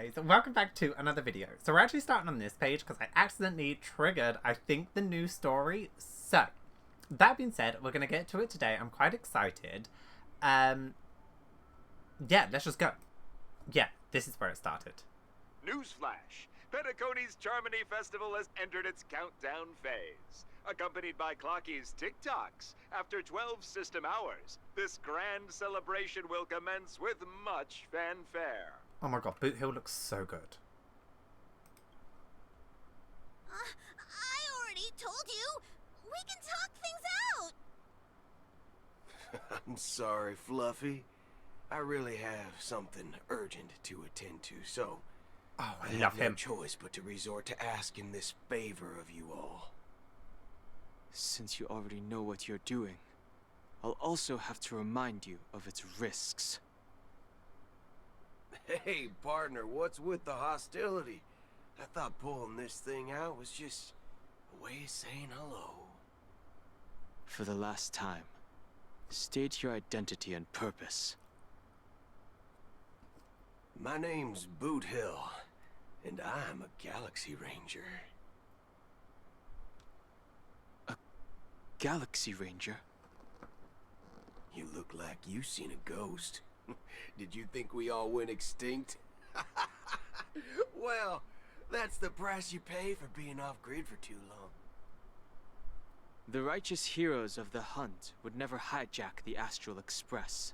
guys, welcome back to another video. So we're actually starting on this page because I accidentally triggered, I think, the new story. So, that being said, we're going to get to it today. I'm quite excited. Yeah, let's just go. Yeah, this is where it started. Newsflash! Penacony's Charmony Festival has entered its countdown phase. Accompanied by Clocky's TikToks, after 12 system hours, this grand celebration will commence with much fanfare. Oh my god, Boot Hill looks so good. I already told you! We can talk things out! I'm sorry, Fluffy. I really have something urgent to attend to, so Oh, I have love no him. choice but to resort to asking this favor of you all. Since you already know what you're doing, I'll also have to remind you of its risks. Hey, partner, what's with the hostility? I thought pulling this thing out was just a way of saying hello. For the last time, state your identity and purpose. My name's Boot Hill, and I'm a Galaxy Ranger. A Galaxy Ranger? You look like you seen a ghost. Did you think we all went extinct? Well, that's the price you pay for being off-grid for too long. The righteous heroes of the hunt would never hijack the Astral Express.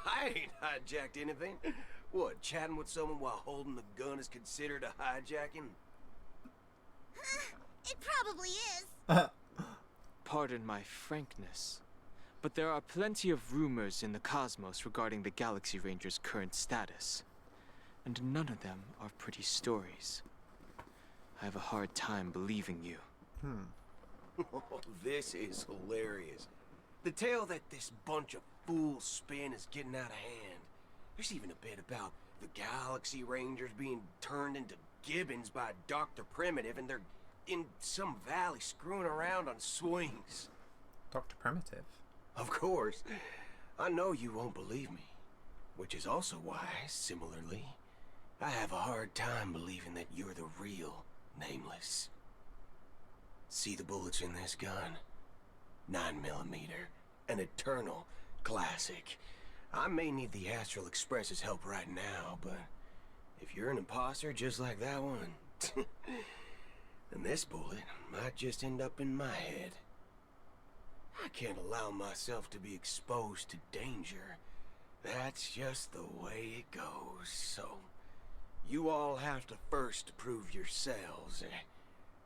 I ain't hijacked anything. What, chatting with someone while holding the gun is considered a hijacking? It probably is. Pardon my frankness, but there are plenty of rumors in the cosmos regarding the Galaxy Ranger's current status, and none of them are pretty stories. I have a hard time believing you. This is hilarious. The tale that this bunch of fools spin is getting out of hand. There's even a bit about the Galaxy Rangers being turned into gibbons by Dr. Primitive, and they're in some valley screwing around on swings. Dr. Primitive. Of course. I know you won't believe me. Which is also why, similarly, I have a hard time believing that you're the real Nameless. See the bullets in this gun? 9mm, an eternal classic. I may need the Astral Express's help right now, but if you're an imposter just like that one, then this bullet might just end up in my head. I can't allow myself to be exposed to danger. That's just the way it goes, so you all have to first prove yourselves.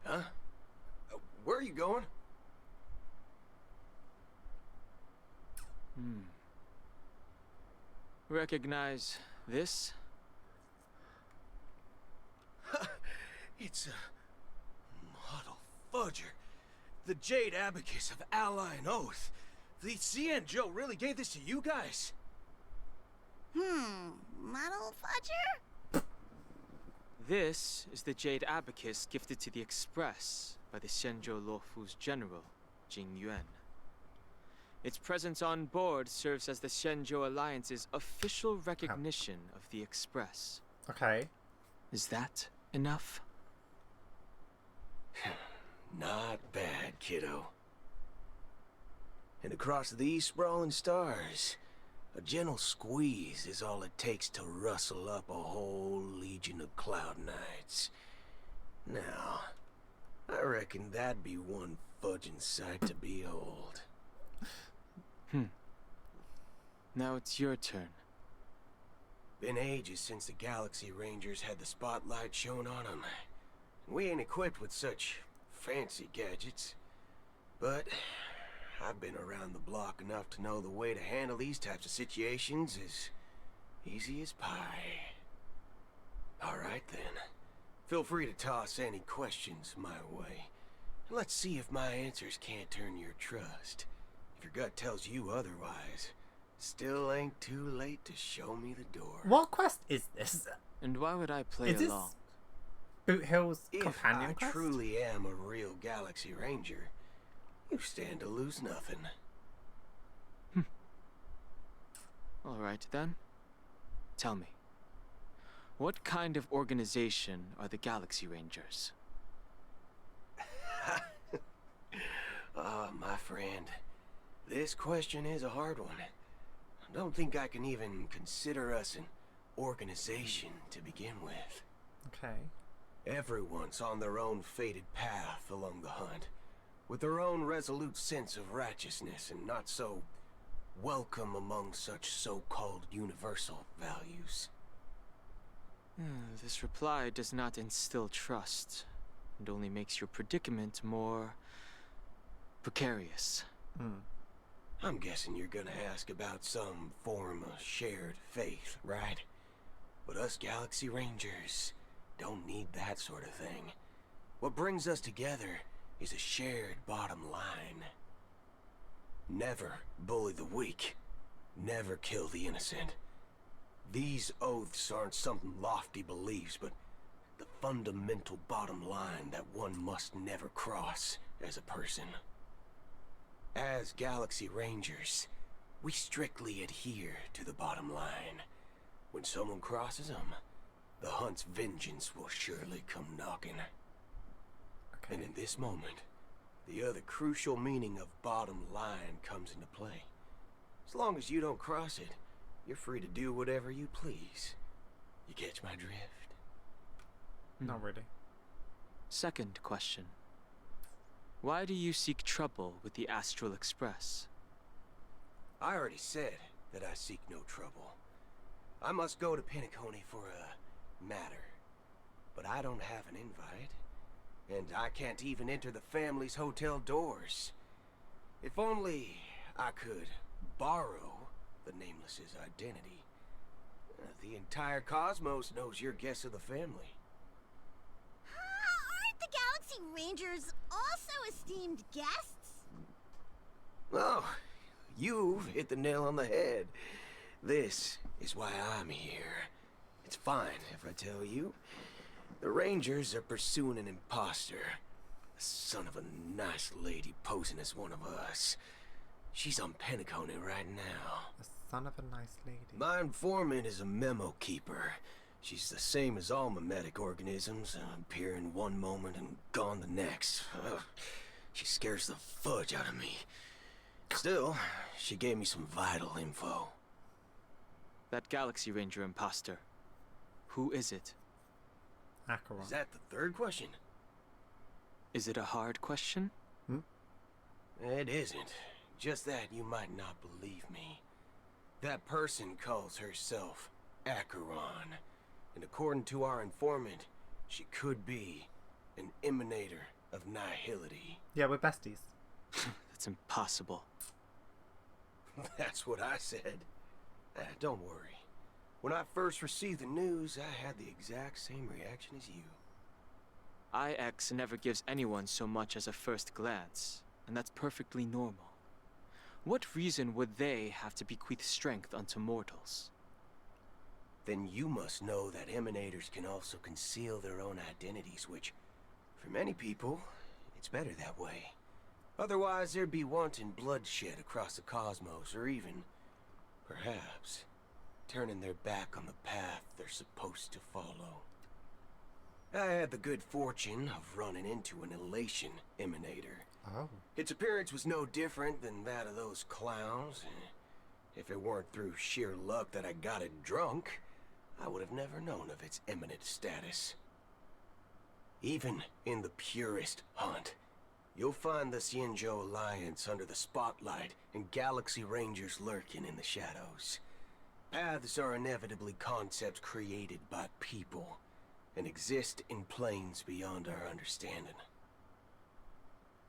Huh? Where are you going? Recognize this? It's a model fudger. The Jade Abacus of Ally and Oath. The CN Joe really gave this to you guys? Model fudger? This is the Jade Abacus gifted to the Express by the Shenzhou Luofu's general, Jing Yuan. Its presence on board serves as the Shenzhou Alliance's official recognition of the Express. Okay. Is that enough? Not bad, kiddo. And across these sprawling stars, a gentle squeeze is all it takes to rustle up a whole legion of Cloud Knights. Now, I reckon that'd be one fudging sight to behold. Now it's your turn. Been ages since the Galaxy Rangers had the spotlight shone on them. We ain't equipped with such fancy gadgets. But I've been around the block enough to know the way to handle these types of situations is easy as pie. Alright then. Feel free to toss any questions my way. Let's see if my answers can't turn your trust. If your gut tells you otherwise, still ain't too late to show me the door. What quest is this? And why would I play Is this along? Boot Hill's If companion I quest? truly am a real Galaxy Ranger, you stand to lose nothing. Alright then. Tell me, What kind of organization are the Galaxy Rangers? My friend, this question is a hard one. I don't think I can even consider us an organization to begin with. Okay. Everyone's on their own fated path along the hunt, with their own resolute sense of righteousness and not so welcome among such so-called universal values. This reply does not instill trust, and only makes your predicament more precarious. I'm guessing you're gonna ask about some form of shared faith, right? But us Galaxy Rangers don't need that sort of thing. What brings us together is a shared bottom line. Never bully the weak. Never kill the innocent. These oaths aren't some lofty beliefs, but the fundamental bottom line that one must never cross as a person. As Galaxy Rangers, we strictly adhere to the bottom line. When someone crosses them, the hunt's vengeance will surely come knocking. Okay. And in this moment, the other crucial meaning of bottom line comes into play. As long as you don't cross it, you're free to do whatever you please. You catch my drift? Not really. Second question. Why do you seek trouble with the Astral Express? I already said that I seek no trouble. I must go to Penacony for a matter. But I don't have an invite. And I can't even enter the family's hotel doors. If only I could borrow the Nameless's identity. The entire cosmos knows you're guests of the family. Aren't the Galaxy Rangers also esteemed guests? Oh, you've hit the nail on the head. This is why I'm here. It's fine if I tell you. The Rangers are pursuing an imposter. A son of a nice lady posing as one of us. She's on Penacony right now. The son of a nice lady. My informant is a memo keeper. She's the same as all mimetic organisms, appearing one moment and gone the next. She scares the fudge out of me. Still, she gave me some vital info. That Galaxy Ranger imposter. Who is it? Acheron. Is that the third question? Is it a hard question? It isn't. Just that you might not believe me. That person calls herself Acheron. And according to our informant, she could be an emanator of nihility. Yeah, we're besties. That's impossible. That's what I said. Don't worry. When I first received the news, I had the exact same reaction as you. IX never gives anyone so much as a first glance, and that's perfectly normal. What reason would they have to bequeath strength unto mortals? Then you must know that emanators can also conceal their own identities, which, for many people, it's better that way. Otherwise, there'd be wanton bloodshed across the cosmos, or even, perhaps, turning their back on the path they're supposed to follow. I had the good fortune of running into an elation emanator. Oh. Its appearance was no different than that of those clowns. If it weren't through sheer luck that I got it drunk, I would have never known of its eminent status. Even in the purest hunt, you'll find the Xianzhou Alliance under the spotlight and Galaxy Rangers lurking in the shadows. Paths are inevitably concepts created by people and exist in planes beyond our understanding.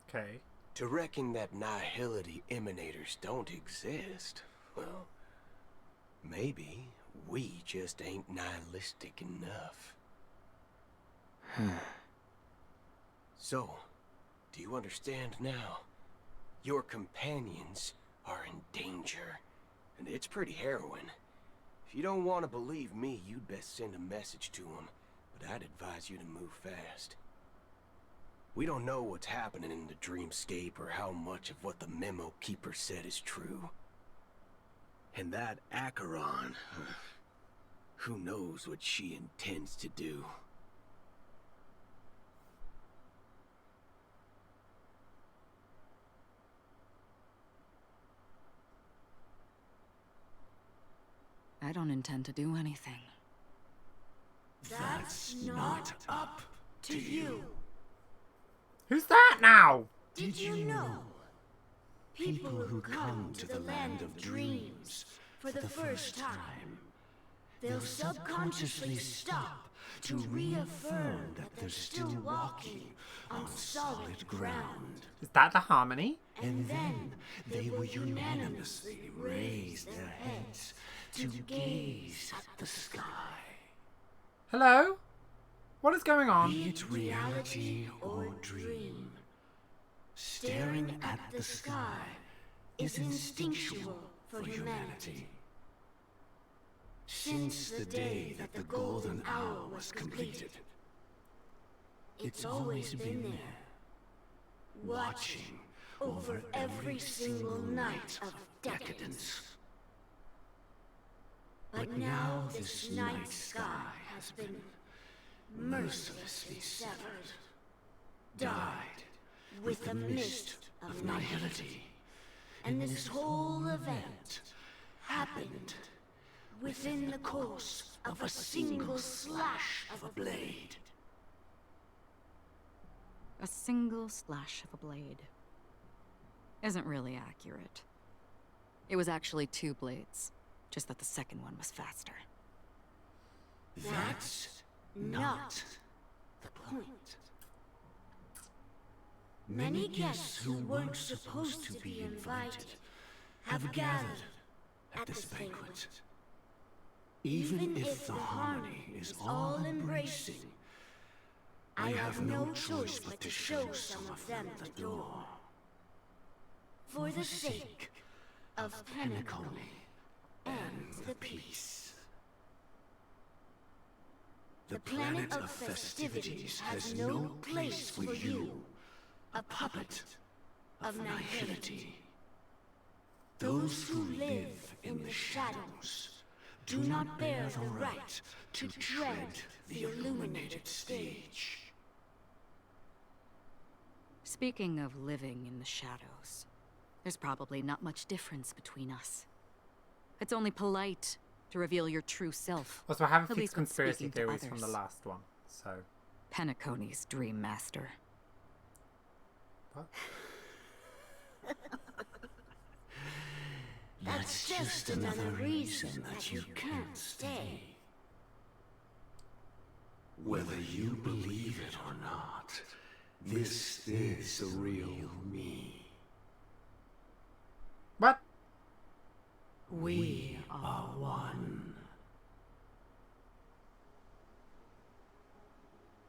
Okay. To reckon that nihility emanators don't exist, well, maybe we just ain't nihilistic enough. So, do you understand now? Your companions are in danger, and it's pretty harrowing. If you don't want to believe me, you'd best send a message to them, but I'd advise you to move fast. We don't know what's happening in the dreamscape or how much of what the memo keeper said is true. And that Acheron, Who knows what she intends to do? I don't intend to do anything. That's not up to you. Who's that now? Did you know? People who come to the land of dreams for the first time, they'll subconsciously stop to reaffirm that they're still walking on solid ground. Is that the Harmony? And then they will unanimously raise their heads to gaze at the sky. Hello? What is going on? Be it reality or dream, staring at the sky is instinctual for humanity. Since the day that the golden hour was completed, it's always been there, watching over every single night of decadence. But now this night sky has been mercilessly severed, dyed with the mist of nihility. And this whole event happened within the course of a single slash of a blade. A single slash of a blade. Isn't really accurate. It was actually 2 blades, just that the second one was faster. That's not the point. Many guests who weren't supposed to be invited have gathered at this banquet. Even if the harmony is all-embracing, I have no choice but to show some of them the door. For the sake of Penacony and the peace. The planet of festivities has no place for you, a puppet of nihility. Those who live in the shadows do not bear the right to tread the illuminated stage. Speaking of living in the shadows, there's probably not much difference between us. It's only polite to reveal your true self. Also, I have a At few least when conspiracy speaking to theories from the others. last one, so... Penacony's Dream Master. What? That's just another reason that you can't stay. Whether you believe it or not, this is the real me. What? We are one.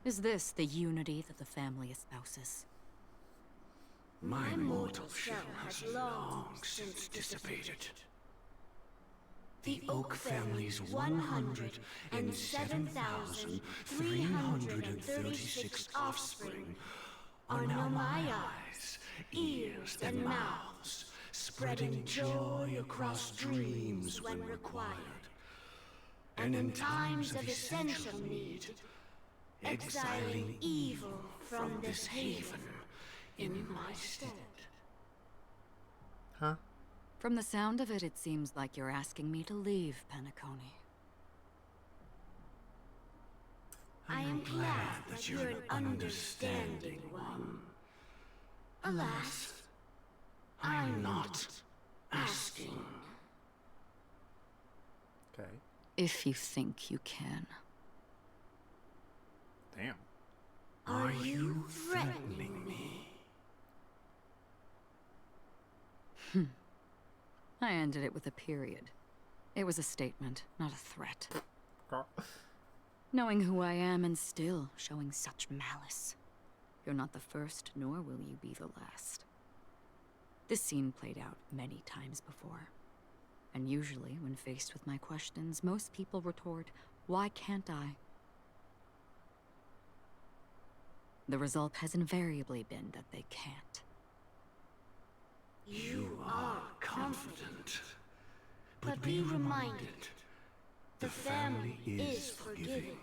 Is this the unity that the family espouses? My mortal shell has long since dissipated. The Oak family's 107,336 offspring are now my eyes, ears, and mouths, spreading joy across dreams when required, and in times of essential need, exiling evil from this haven in my stead. Huh? From the sound of it, it seems like you're asking me to leave Penacony. I am glad that you're an understanding one. Alas, I'm not asking. Okay. If you think you can. Damn. Are you threatening me? I ended it with a period. It was a statement, not a threat. Girl. Knowing who I am and still showing such malice. You're not the first, nor will you be the last. This scene played out many times before. And usually, when faced with my questions, most people retort, "Why can't I?" The result has invariably been that they can't. You are confident, but be reminded, The family is forgiving,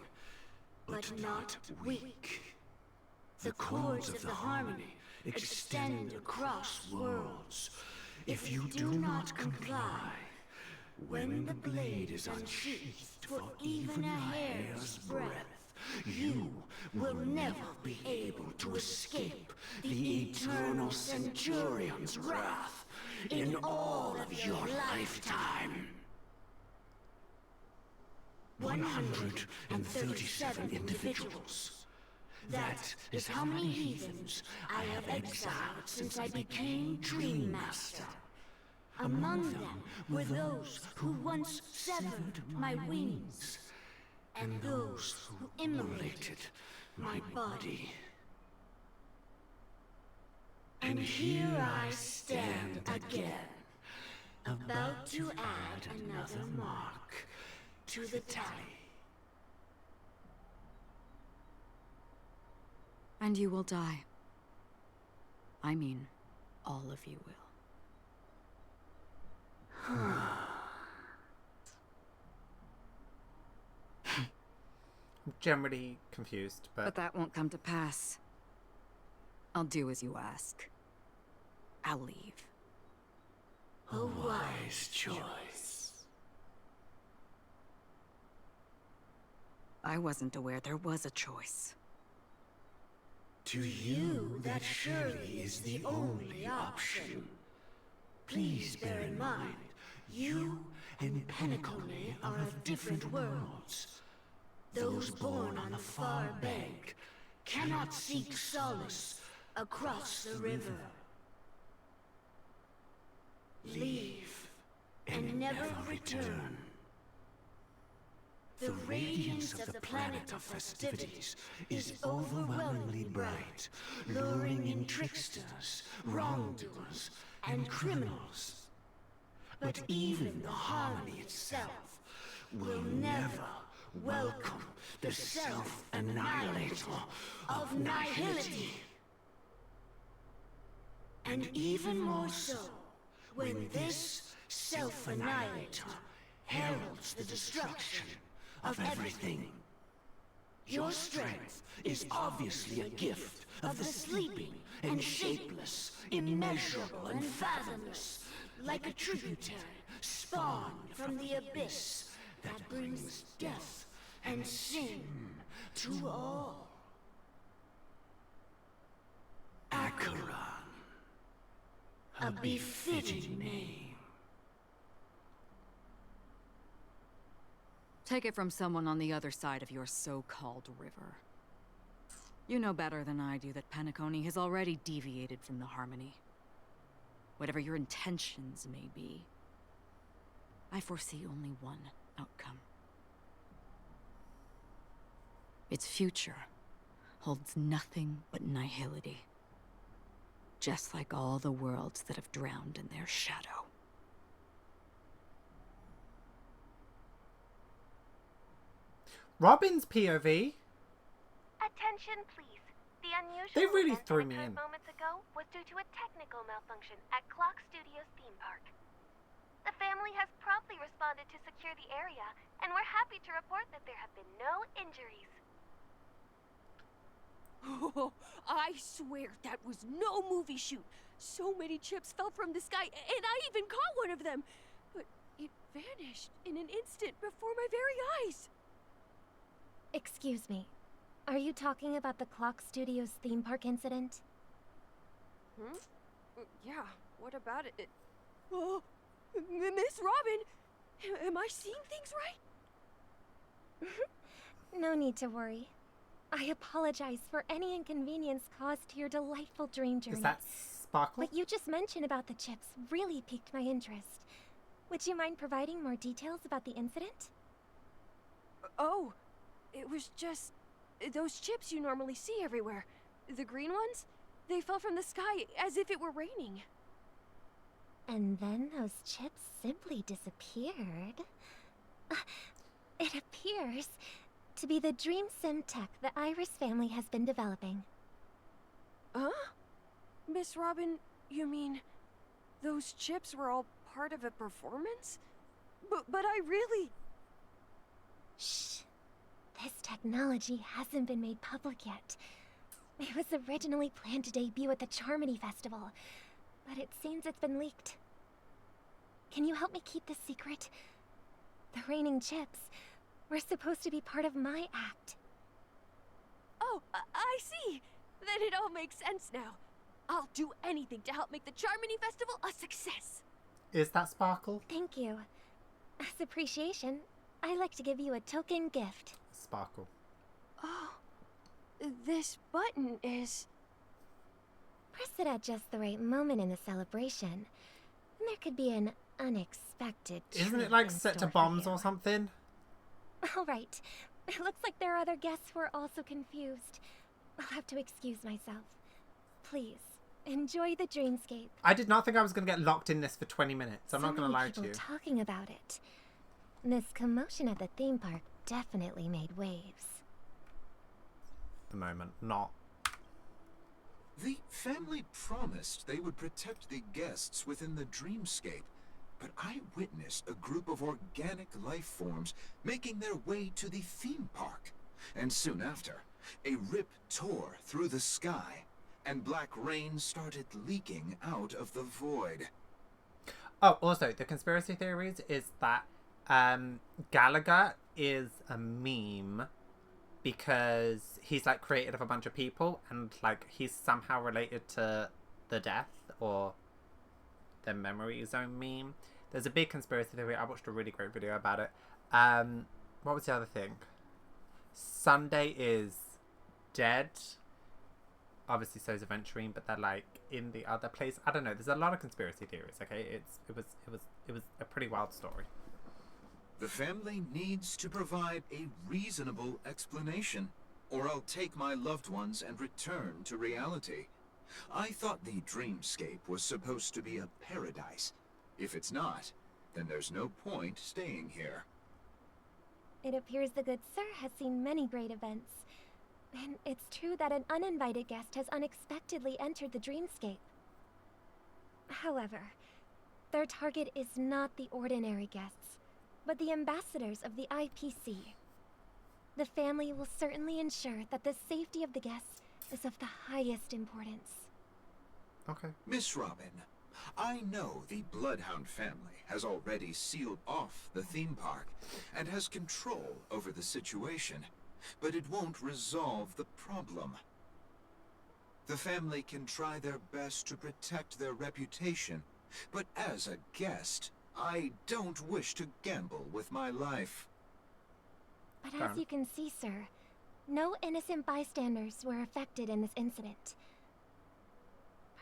but not weak. The chords of the harmony extend across worlds. If you do not comply, when the blade is unsheathed for even a hair's breadth, you will never be able to escape the eternal Centurion's wrath in all of your lifetime. 137 individuals. That is how many heathens I have exiled since I became Dream Master. Among them were those who once severed my wings, and those who immolated my body. And here I stand again, about to add another mark to the tally. And you will die. I mean, all of you will. I'm generally confused, But that won't come to pass. I'll do as you ask. I'll leave. A wise choice. I wasn't aware there was a choice. To you, that surely is the only option. Please bear in mind, you and Penacony are of different worlds. Those born on the far bank cannot seek solace across the river. Leave and never return. The radiance of the planet of festivities is overwhelmingly bright, luring in tricksters, wrongdoers, and criminals. But even the harmony itself will never welcome the self-annihilator of nihility. And even more so, when this self-annihilator heralds the destruction of everything. Your strength is obviously a gift of the sleeping and shapeless, immeasurable and fathomless, like a tributary spawned from the abyss that brings death and sin to all. Acheron, a befitting name. Take it from someone on the other side of your so-called river. You know better than I do that Penacony has already deviated from the harmony. Whatever your intentions may be, I foresee only one outcome. Its future holds nothing but nihility. Just like all the worlds that have drowned in their shadow. Robin's POV. Attention, please. The unusual They really event threw that me occurred in. moments ago was due to a technical malfunction at Clock Studios theme park. The family has promptly responded to secure the area, and we're happy to report that there have been no injuries. Oh, I swear that was no movie shoot. So many chips fell from the sky, and I even caught one of them. But it vanished in an instant before my very eyes. Excuse me. Are you talking about the Clock Studios theme park incident? Yeah, what about it? Oh, Miss Robin, am I seeing things right? No need to worry. I apologize for any inconvenience caused to your delightful dream journey. Is that Sparkle? What you just mentioned about the chips really piqued my interest. Would you mind providing more details about the incident? Oh, it was just those chips you normally see everywhere. The green ones? They fell from the sky as if it were raining. And then those chips simply disappeared. It appears to be the Dream Sim tech the Iris family has been developing. Huh? Miss Robin, you mean those chips were all part of a performance? But I really... Shh. This technology hasn't been made public yet. It was originally planned to debut at the Charmony Festival, but it seems it's been leaked. Can you help me keep this secret? The reigning chips were supposed to be part of my act. Oh, I see. Then it all makes sense now. I'll do anything to help make the Charmony Festival a success. Is that Sparkle? Thank you. As appreciation, I'd like to give you a token gift. Sparkle. Oh, this button is... Press it at just the right moment in the celebration, and there could be an unexpected Isn't treat it like in set to store for bombs you. or something? All right. It looks like there are other guests who are also confused. I'll have to excuse myself. Please, enjoy the dreamscape. I did not think I was going to get locked in this for 20 minutes. I'm So not going to many lie to people you. talking about it. This commotion at the theme park definitely made waves. At the moment, not. The family promised they would protect the guests within the dreamscape, but I witnessed a group of organic life forms making their way to the theme park. And soon after, a rip tore through the sky, and black rain started leaking out of the void. Oh, also, the conspiracy theories is that Gallagher is a meme because he's like created of a bunch of people and like he's somehow related to the death or the memory zone meme. There's a big conspiracy theory. I watched a really great video about it. What was the other thing? Sunday is dead. Obviously, so is Aventurine, but they're like in the other place. I don't know. There's a lot of conspiracy theories. Okay, it was a pretty wild story. The family needs to provide a reasonable explanation, or I'll take my loved ones and return to reality. I thought the dreamscape was supposed to be a paradise. If it's not, then there's no point staying here. It appears the good sir has seen many great events. And it's true that an uninvited guest has unexpectedly entered the dreamscape. However, their target is not the ordinary guests, but the ambassadors of the IPC. The family will certainly ensure that the safety of the guests is of the highest importance. Okay. Miss Robin, I know the Bloodhound family has already sealed off the theme park and has control over the situation, but it won't resolve the problem. The family can try their best to protect their reputation, but as a guest, I don't wish to gamble with my life. But as you can see, sir, no innocent bystanders were affected in this incident.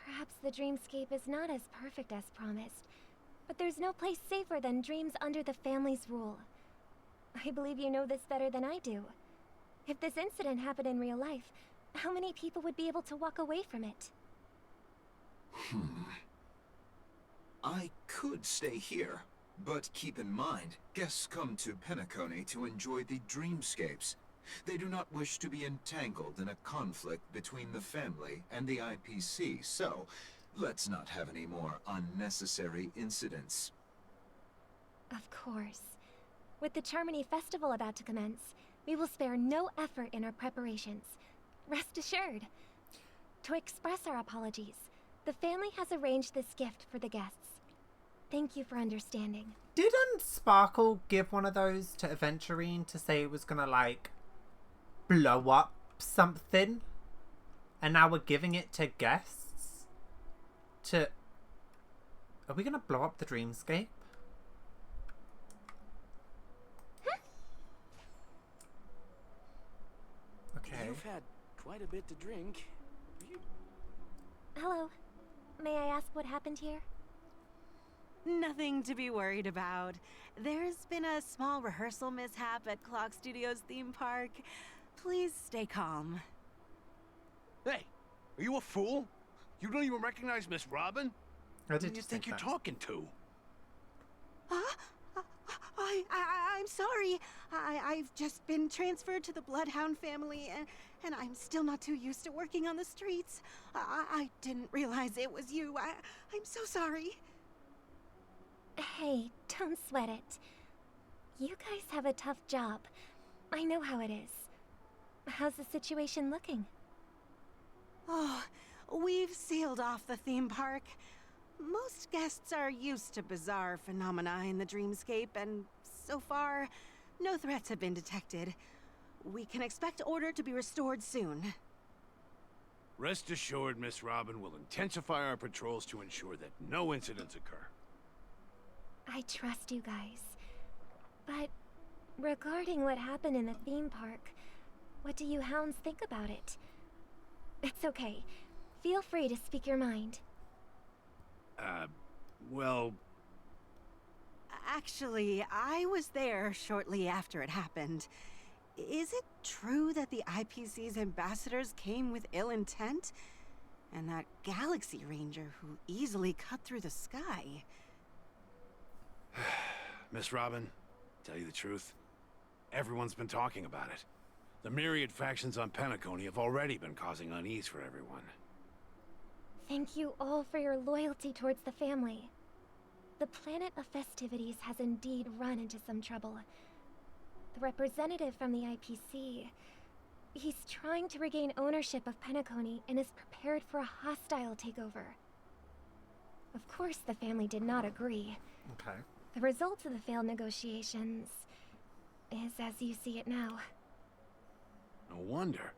Perhaps the dreamscape is not as perfect as promised, but there's no place safer than dreams under the family's rule. I believe you know this better than I do. If this incident happened in real life, how many people would be able to walk away from it? I could stay here, but keep in mind, guests come to Penacony to enjoy the dreamscapes. They do not wish to be entangled in a conflict between the family and the IPC, so let's not have any more unnecessary incidents. Of course. With the Charmony Festival about to commence, we will spare no effort in our preparations. Rest assured. To express our apologies, the family has arranged this gift for the guests. Thank you for understanding. Didn't Sparkle give one of those to Aventurine to say it was gonna like blow up something? And now we're giving it to guests? Are we gonna blow up the dreamscape? Okay. You've had quite a bit to drink. Hello. May I ask what happened here? Nothing to be worried about. There's been a small rehearsal mishap at Clock Studios theme park. Please stay calm. Hey, are you a fool? You don't even recognize Miss Robin? I Who did do you just think you're that. talking to? I'm sorry. I've just been transferred to the Bloodhound family, and I'm still not too used to working on the streets. I didn't realize it was you. I'm so sorry. Hey, don't sweat it. You guys have a tough job. I know how it is. How's the situation looking? Oh, we've sealed off the theme park. Most guests are used to bizarre phenomena in the dreamscape, and so far, no threats have been detected. We can expect order to be restored soon. Rest assured, Miss Robin will intensify our patrols to ensure that no incidents occur. I trust you guys. But regarding what happened in the theme park, what do you hounds think about it? It's okay. Feel free to speak your mind. Well... Actually, I was there shortly after it happened. Is it true that the IPC's ambassadors came with ill intent? And that Galaxy Ranger who easily cut through the sky? Miss Robin, tell you the truth, everyone's been talking about it. The myriad factions on Penacony have already been causing unease for everyone. Thank you all for your loyalty towards the family. The planet of festivities has indeed run into some trouble. The representative from the IPC, he's trying to regain ownership of Penacony and is prepared for a hostile takeover. Of course, the family did not agree. Okay. The result of the failed negotiations is as you see it now. No wonder.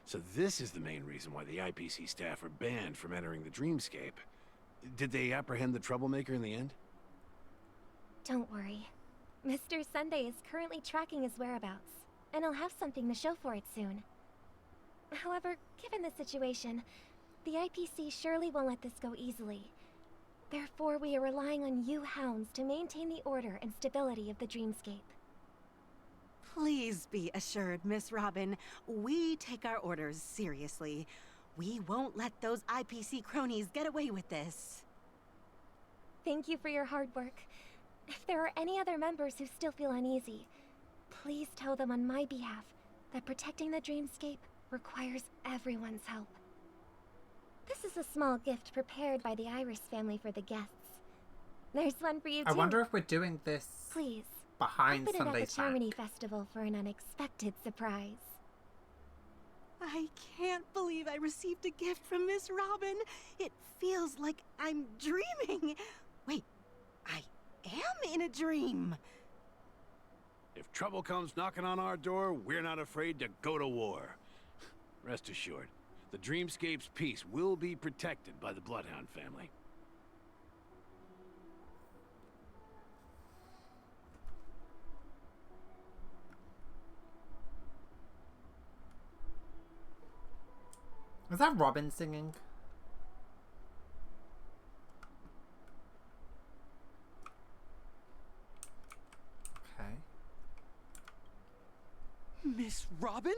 So this is the main reason why the IPC staff are banned from entering the dreamscape. Did they apprehend the troublemaker in the end? Don't worry. Mr. Sunday is currently tracking his whereabouts, and he'll have something to show for it soon. However, given the situation, the IPC surely won't let this go easily. Therefore, we are relying on you hounds to maintain the order and stability of the dreamscape. Please be assured, Miss Robin, we take our orders seriously. We won't let those IPC cronies get away with this. Thank you for your hard work. If there are any other members who still feel uneasy, please tell them on my behalf that protecting the dreamscape requires everyone's help. This is a small gift prepared by the Iris family for the guests. There's one for you too. I wonder if we're doing this Please, behind open it at the Sunday's back. Charmony Festival for an unexpected surprise. I can't believe I received a gift from Miss Robin. It feels like I'm dreaming. Wait, I am in a dream. If trouble comes knocking on our door, we're not afraid to go to war. Rest assured, the dreamscape's peace will be protected by the Bloodhound family. Was that Robin singing? Okay. Miss Robin?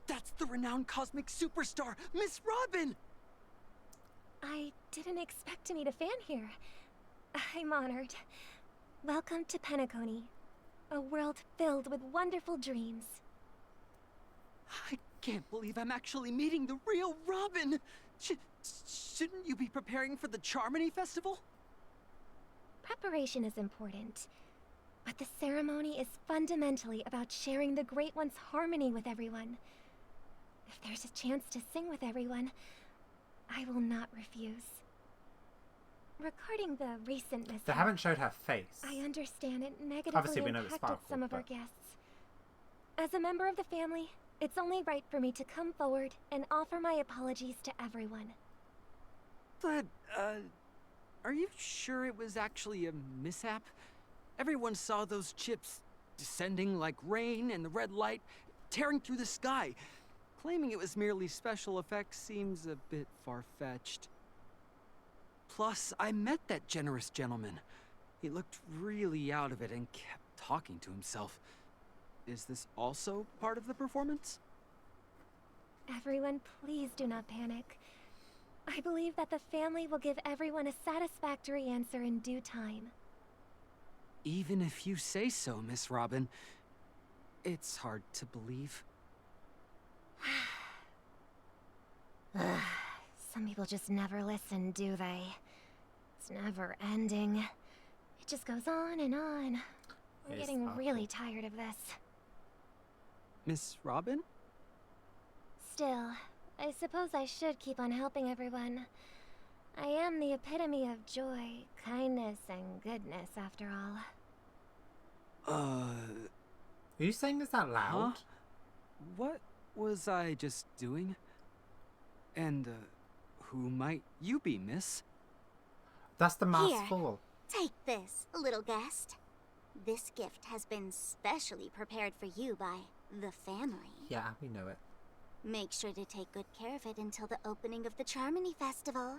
That's the renowned cosmic superstar, Miss Robin! I didn't expect to meet a fan here. I'm honored. Welcome to Penacony, a world filled with wonderful dreams. I can't believe I'm actually meeting the real Robin! Shouldn't you be preparing for the Charmony Festival? Preparation is important, but the ceremony is fundamentally about sharing the Great One's harmony with everyone. If there's a chance to sing with everyone, I will not refuse. Regarding the recent mishap, They haven't showed her face. I understand it negatively Obviously, we know it's impacted Sparkle, some of our but- guests. As a member of the family, it's only right for me to come forward and offer my apologies to everyone. But, are you sure it was actually a mishap? Everyone saw those chips descending like rain and the red light tearing through the sky. Claiming it was merely special effects seems a bit far-fetched. Plus, I met that generous gentleman. He looked really out of it and kept talking to himself. Is this also part of the performance? Everyone, please do not panic. I believe that the family will give everyone a satisfactory answer in due time. Even if you say so, Miss Robin, it's hard to believe. Some people just never listen, do they? It's never ending. It just goes on and on. I'm Is getting awful. really tired of this. Miss Robin? Still, I suppose I should keep on helping everyone. I am the epitome of joy, kindness, and goodness, after all. Are you saying this out loud? Huh? What was I just doing? And, who might you be, miss? That's the mask Here. full. Take this, little guest. This gift has been specially prepared for you by the family. Yeah, we know it. Make sure to take good care of it until the opening of the Charmony Festival.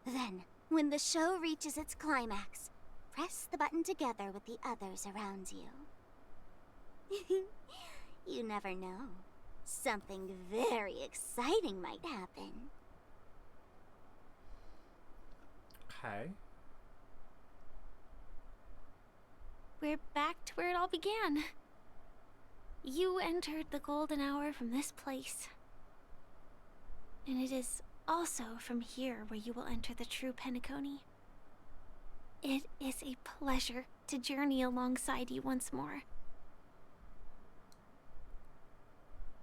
Then, when the show reaches its climax, press the button together with the others around you. You never know. Something very exciting might happen. Okay. We're back to where it all began. You entered the golden hour from this place. And it is also from here where you will enter the true Penacony. It is a pleasure to journey alongside you once more.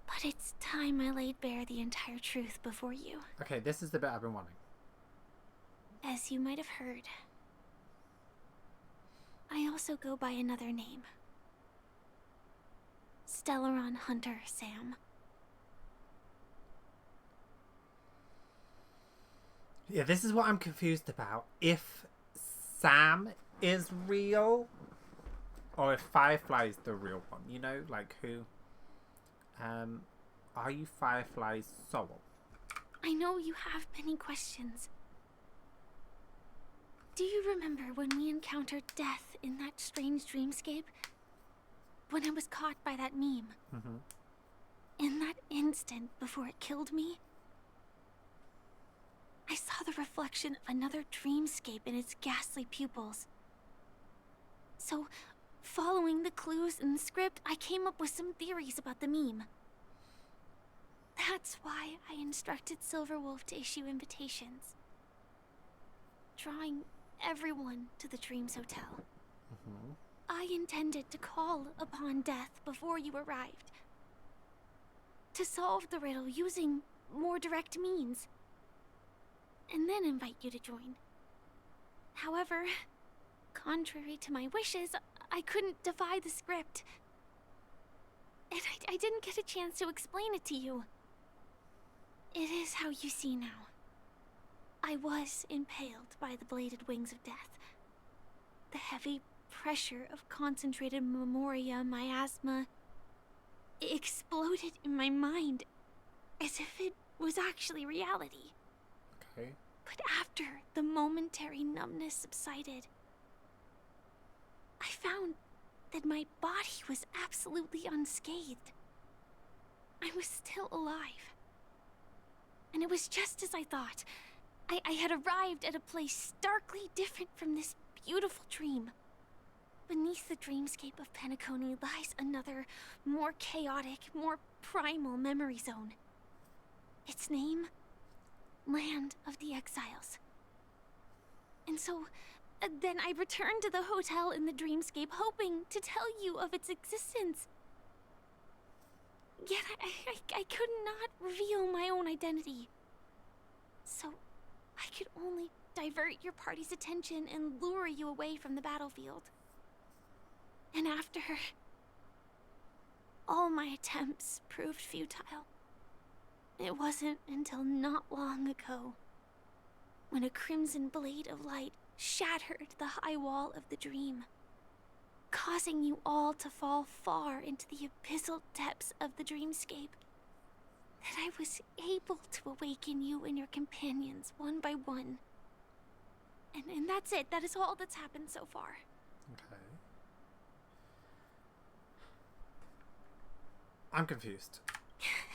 But it's time I laid bare the entire truth before you. Okay, this is the bit I've been wanting. As you might have heard, I also go by another name. Stellaron Hunter Sam. Yeah, this is what I'm confused about. If Sam is real, or if Firefly's the real one, you know, like who? Are you Firefly's soul? I know you have many questions. Do you remember when we encountered death in that strange dreamscape? When I was caught by that meme? Mm-hmm. In that instant before it killed me, I saw the reflection of another dreamscape in its ghastly pupils. So, following the clues in the script, I came up with some theories about the meme. That's why I instructed Silverwolf to issue invitations, drawing everyone to the Dreams Hotel. Mm-hmm. I intended to call upon death before you arrived, to solve the riddle using more direct means, and then invite you to join. However, contrary to my wishes, I couldn't defy the script. And I didn't get a chance to explain it to you. It is how you see now. I was impaled by the bladed wings of death. The heavy pressure of concentrated memoria miasma exploded in my mind as if it was actually reality. Okay. But after the momentary numbness subsided, I found that my body was absolutely unscathed. I was still alive. And it was just as I thought. I had arrived at a place starkly different from this beautiful dream. Beneath the dreamscape of Penacony lies another, more chaotic, more primal memory zone. Its name? Land of the Exiles. And so, then I returned to the hotel in the dreamscape, hoping to tell you of its existence. Yet I could not reveal my own identity. So, I could only divert your party's attention and lure you away from the battlefield. And after, all my attempts proved futile. It wasn't until not long ago, when a crimson blade of light shattered the high wall of the dream, causing you all to fall far into the abyssal depths of the dreamscape, that I was able to awaken you and your companions one by one. And that's it. That is all that's happened so far. Okay. I'm confused.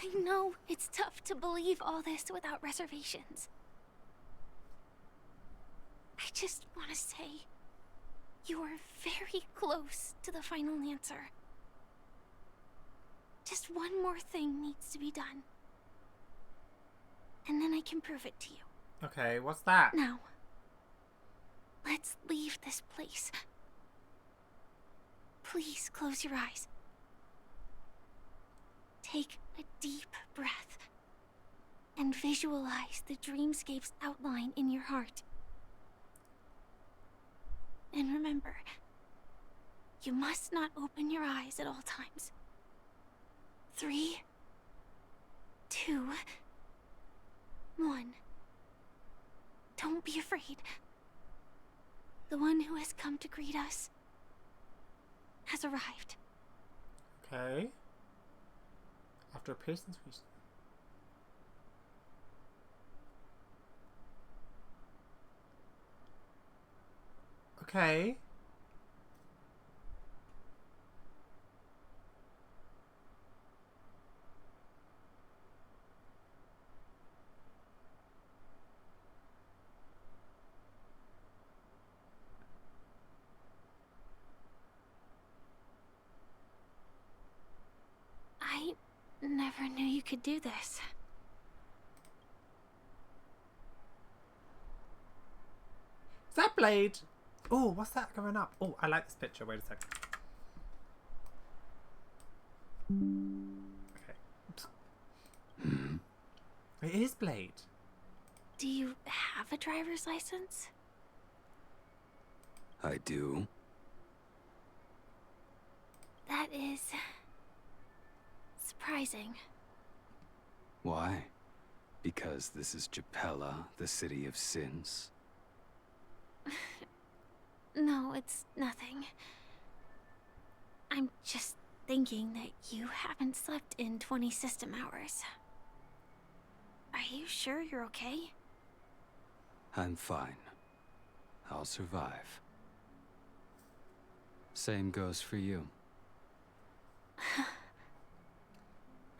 I know it's tough to believe all this without reservations. I just want to say, you are very close to the final answer. Just one more thing needs to be done. And then I can prove it to you. Okay, what's that? Now, let's leave this place. please close your eyes. Take a deep breath and visualize the dreamscape's outline in your heart. And remember, you must not open your eyes at all times. 3, 2, 1. Don't be afraid. The one who has come to greet us has arrived. Okay. After a person's reason. Okay. I never knew you could do this. Is that Blade? Oh, what's that going up? Oh, I like this picture. Wait a second. Okay. Oops. It is Blade. Do you have a driver's license? I do. That is surprising. Why? Because this is Japella, the city of sins? No, it's nothing. I'm just thinking that you haven't slept in 20 system hours. Are you sure you're okay? I'm fine. I'll survive. Same goes for you.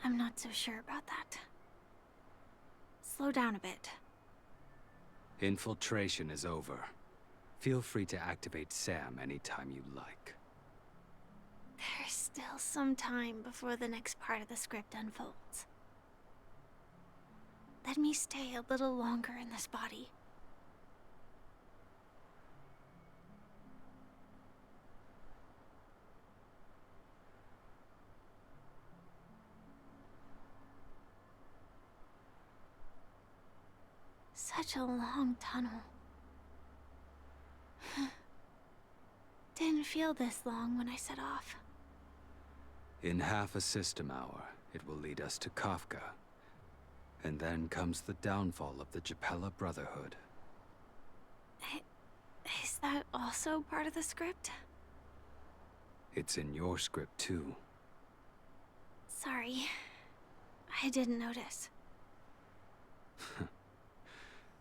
I'm not so sure about that. Slow down a bit. Infiltration is over. Feel free to activate Sam anytime you like. There's still some time before the next part of the script unfolds. Let me stay a little longer in this body. Such a long tunnel. Didn't feel this long when I set off. In half a system hour, it will lead us to Kafka. And then comes the downfall of the Japella Brotherhood. Is that also part of the script? It's in your script too. Sorry. I didn't notice.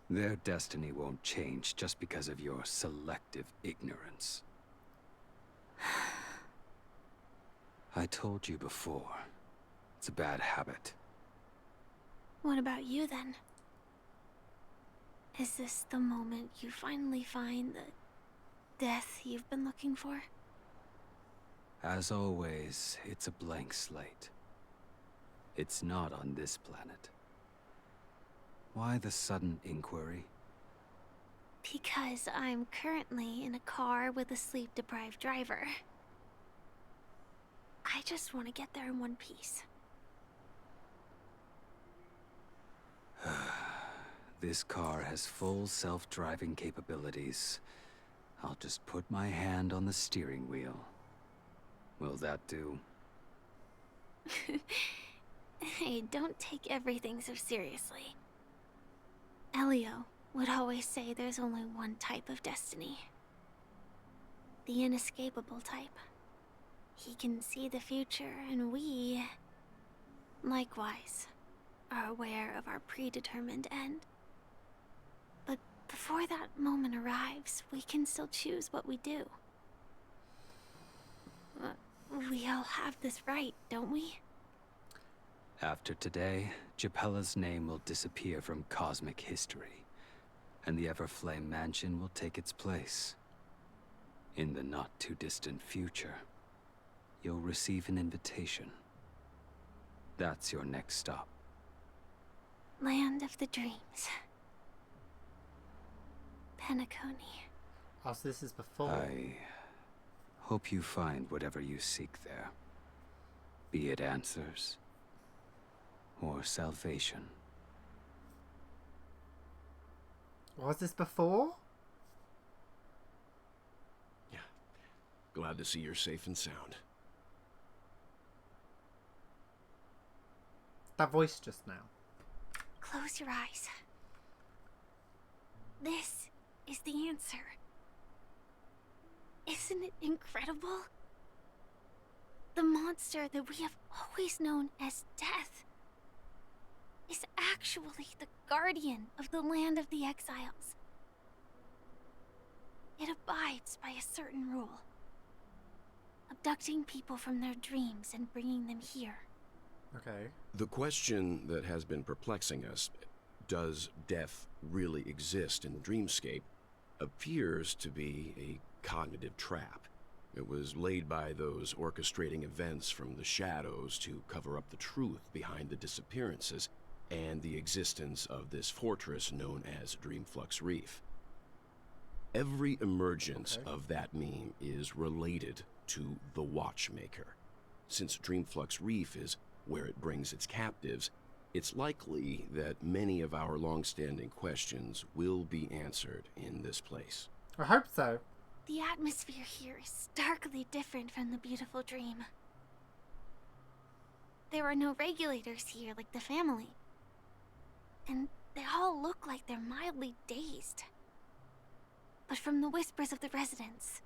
Their destiny won't change just because of your selective ignorance. I told you before, it's a bad habit. What about you then? Is this the moment you finally find the death you've been looking for? As always, it's a blank slate. It's not on this planet. Why the sudden inquiry? Because I'm currently in a car with a sleep-deprived driver. I just want to get there in one piece. This car has full self-driving capabilities. I'll just put my hand on the steering wheel. Will that do? Hey, don't take everything so seriously. Elio would always say there's only one type of destiny. The inescapable type. He can see the future, and we, likewise, are aware of our predetermined end. But before that moment arrives, we can still choose what we do. We all have this right, don't we? After today, Japella's name will disappear from cosmic history, and the Everflame Mansion will take its place. In the not-too-distant future, you'll receive an invitation. That's your next stop. Land of the Dreams. Penacony. Oh, so this is before. I Hope you find whatever you seek there. Be it answers or salvation. Was this before? Yeah. Glad to see you're safe and sound. That voice just now. Close your eyes. This is the answer. Isn't it incredible? The monster that we have always known as Death is actually the guardian of the land of the exiles. It abides by a certain rule, abducting people from their dreams and bringing them here. Okay. The question that has been perplexing us, does death really exist in the dreamscape, appears to be a cognitive trap. It was laid by those orchestrating events from the shadows to cover up the truth behind the disappearances and the existence of this fortress known as Dreamflux Reef. Every emergence of that meme is related to the Watchmaker. Since Dreamflux Reef is where it brings its captives, it's likely that many of our long-standing questions will be answered in this place. I hope so. The atmosphere here is starkly different from the beautiful dream. There are no regulators here like the family. And they all look like they're mildly dazed. But from the whispers of the residents,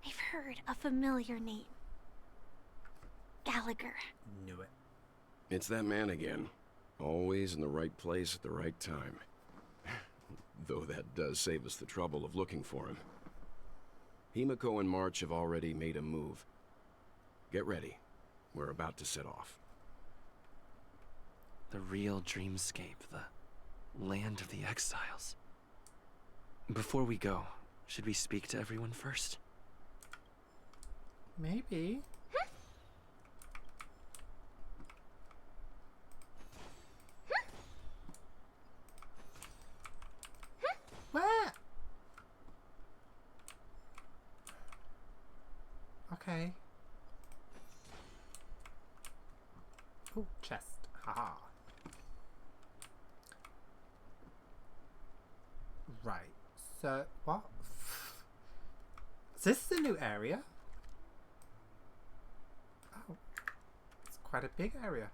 I've heard a familiar name. Gallagher. Knew it. It's that man again. Always in the right place at the right time. Though that does save us the trouble of looking for him. Himiko and March have already made a move. Get ready. We're about to set off. The real dreamscape, the land of the exiles. Before we go, should we speak to everyone first? Maybe. Where? Okay. Oh, chest. Haha. Right. So, what? Is this the new area? Oh. It's quite a big area.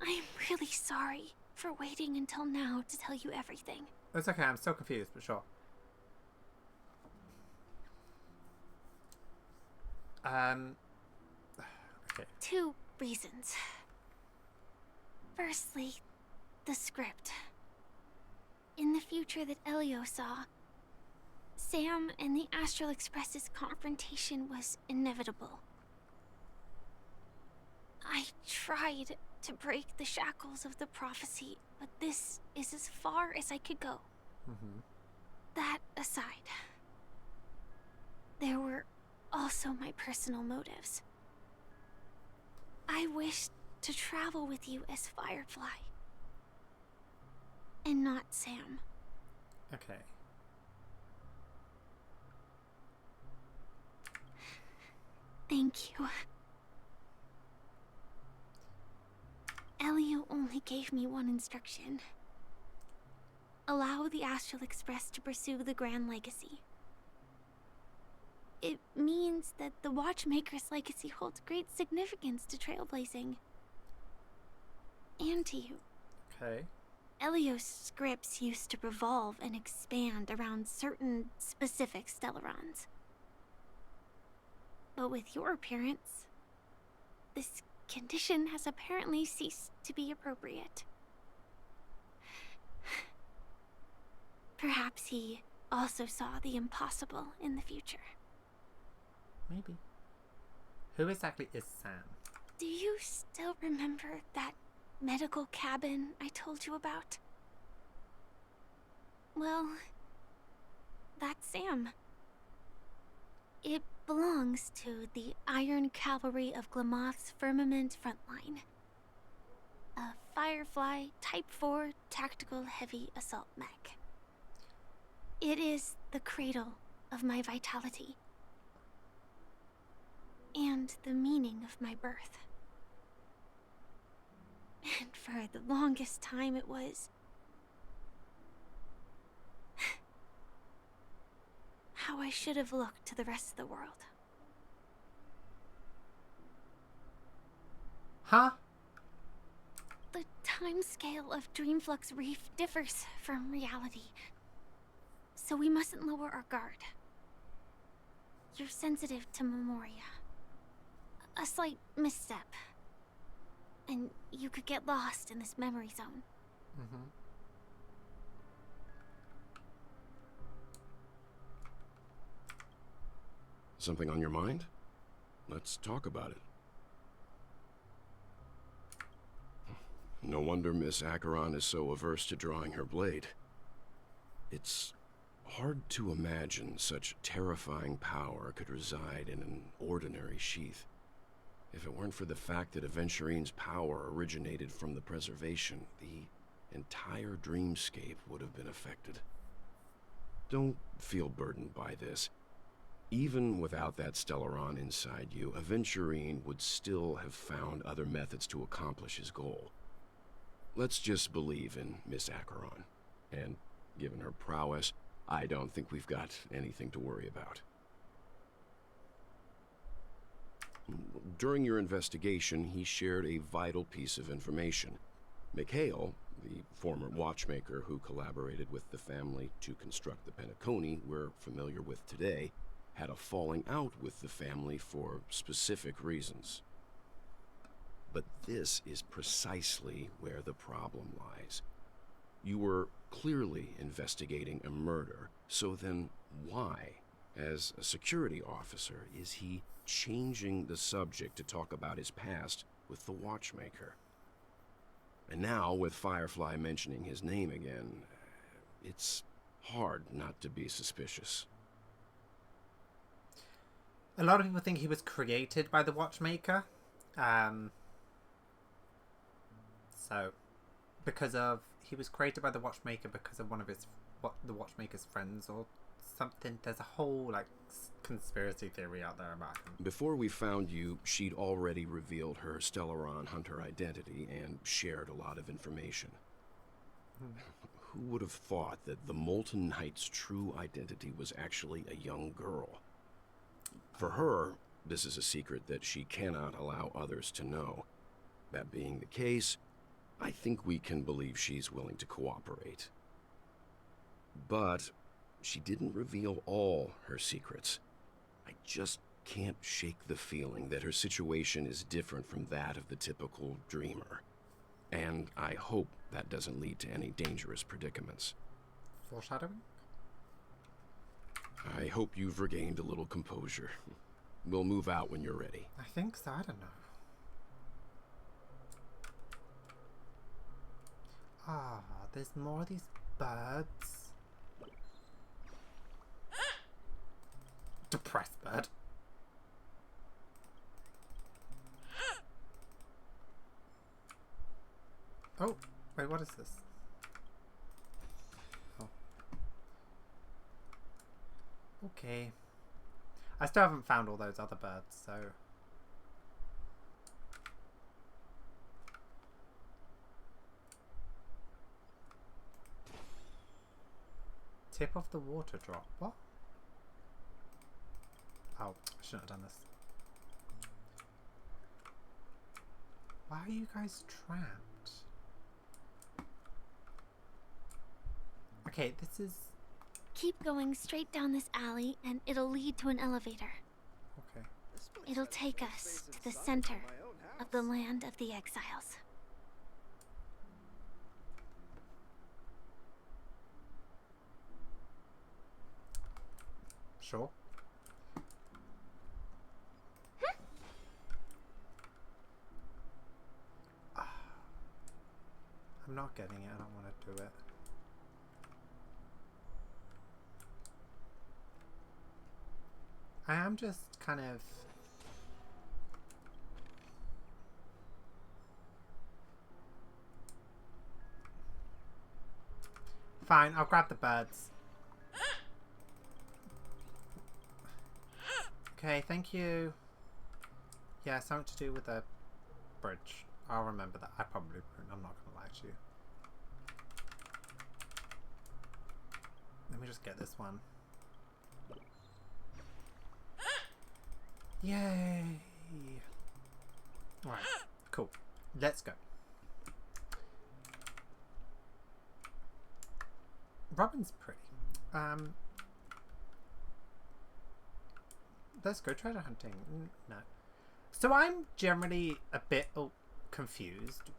I'm really sorry for waiting until now to tell you everything. It's okay, I'm still confused, but sure. Okay. 2 reasons. Firstly, the script. In the future that Elio saw, Sam and the Astral Express's confrontation was inevitable. I tried to break the shackles of the prophecy, but this is as far as I could go. That aside, there were also my personal motives. I wished to travel with you as Firefly, and not Sam. Okay. Thank you. Elio only gave me one instruction. Allow the Astral Express to pursue the Grand Legacy. It means that the Watchmaker's legacy holds great significance to trailblazing. And to you. Okay. Elio's scripts used to revolve and expand around certain specific Stellarons. But with your appearance, this condition has apparently ceased to be appropriate. Perhaps he also saw the impossible in the future. Maybe. Who exactly is Sam? Do you still remember that medical cabin I told you about? Well, that's Sam. It belongs to the Iron Cavalry of Glamoth's Firmament Frontline. A Firefly Type 4 tactical heavy assault mech. It is the cradle of my vitality. And the meaning of my birth. And for the longest time it was... how I should have looked to the rest of the world. Huh? The timescale of Dreamflux Reef differs from reality, so we mustn't lower our guard. You're sensitive to Memoria. A slight misstep, and you could get lost in this memory zone. Mm-hmm. Something on your mind? Let's talk about it. No wonder Miss Acheron is so averse to drawing her blade. It's hard to imagine such terrifying power could reside in an ordinary sheath. If it weren't for the fact that Aventurine's power originated from the preservation, the entire dreamscape would have been affected. Don't feel burdened by this. Even without that Stellaron inside you, Aventurine would still have found other methods to accomplish his goal. Let's just believe in Miss Acheron. And given her prowess, I don't think we've got anything to worry about. During your investigation, he shared a vital piece of information. Mikhail, the former watchmaker who collaborated with the family to construct the Penacony we're familiar with today, had a falling out with the family for specific reasons. But this is precisely where the problem lies. You were clearly investigating a murder, so then why, as a security officer, is he changing the subject to talk about his past with the watchmaker? And now, with Firefly mentioning his name again, it's hard not to be suspicious. A lot of people think he was created by the Watchmaker. So, he was created by the Watchmaker because of one of the Watchmaker's friends or something. There's a whole, conspiracy theory out there about him. Before we found you, she'd already revealed her Stellaron hunter identity and shared a lot of information. Who would have thought that the Molten Knight's true identity was actually a young girl? For her, this is a secret that she cannot allow others to know. That being the case, I think we can believe she's willing to cooperate. But she didn't reveal all her secrets. I just can't shake the feeling that her situation is different from that of the typical dreamer. And I hope that doesn't lead to any dangerous predicaments. Foreshadowing? I hope you've regained a little composure. We'll move out when you're ready. I think so, I don't know. Ah, there's more of these birds. Depressed bird. Oh, wait, what is this? Oh. Okay. I still haven't found all those other birds, so... Tip of the water drop. What? Oh, I shouldn't have done this. Why are you guys trapped? Okay, this is... Keep going straight down this alley and it'll lead to an elevator. Okay. It'll take us to the center of the land of the exiles. Sure. I'm not getting it. I don't want to do it. I am just kind of... Fine, I'll grab the birds. Okay, thank you. Yeah, something to do with the bridge. I'll remember that. I probably won't. I'm not gonna lie to you. Let me just get this one. Yay! Alright, cool. Let's go. Robin's pretty. Let's go treasure hunting. No. So I'm generally a bit confused